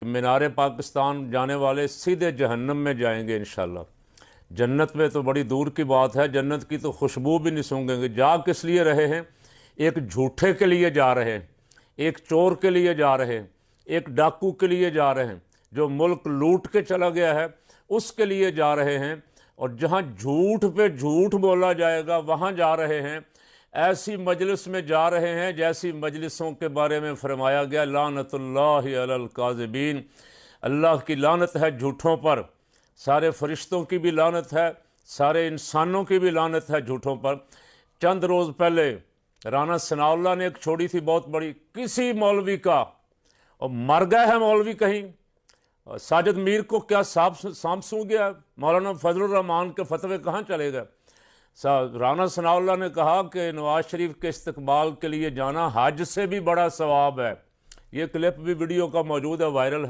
کہ مینار پاکستان جانے والے سیدھے جہنم میں جائیں گے انشاءاللہ۔ جنت میں تو بڑی دور کی بات ہے، جنت کی تو خوشبو بھی نہیں سونگیں گے۔ جا کس لیے رہے ہیں؟ ایک جھوٹے کے لیے جا رہے ہیں، ایک چور کے لیے جا رہے ہیں، ایک ڈاکو کے لیے جا رہے ہیں، جو ملک لوٹ کے چلا گیا ہے اس کے لیے جا رہے ہیں، اور جہاں جھوٹ پہ جھوٹ بولا جائے گا وہاں جا رہے ہیں۔ ایسی مجلس میں جا رہے ہیں جیسی مجلسوں کے بارے میں فرمایا گیا لعنت اللہ علی الکاذبین، اللہ کی لعنت ہے جھوٹوں پر، سارے فرشتوں کی بھی لعنت ہے، سارے انسانوں کی بھی لعنت ہے جھوٹوں پر۔ چند روز پہلے رانا ثناء اللہ نے ایک چھوڑی تھی بہت بڑی، کسی مولوی کا، اور مر گئے ہیں مولوی کہیں، ساجد میر کو کیا سانپ سونگ گیا؟ مولانا فضل الرحمان کے فتوے کہاں چلے گئے؟ رانا ثناء اللہ نے کہا کہ نواز شریف کے استقبال کے لیے جانا حج سے بھی بڑا ثواب ہے۔ یہ کلپ بھی ویڈیو کا موجود ہے، وائرل ہے۔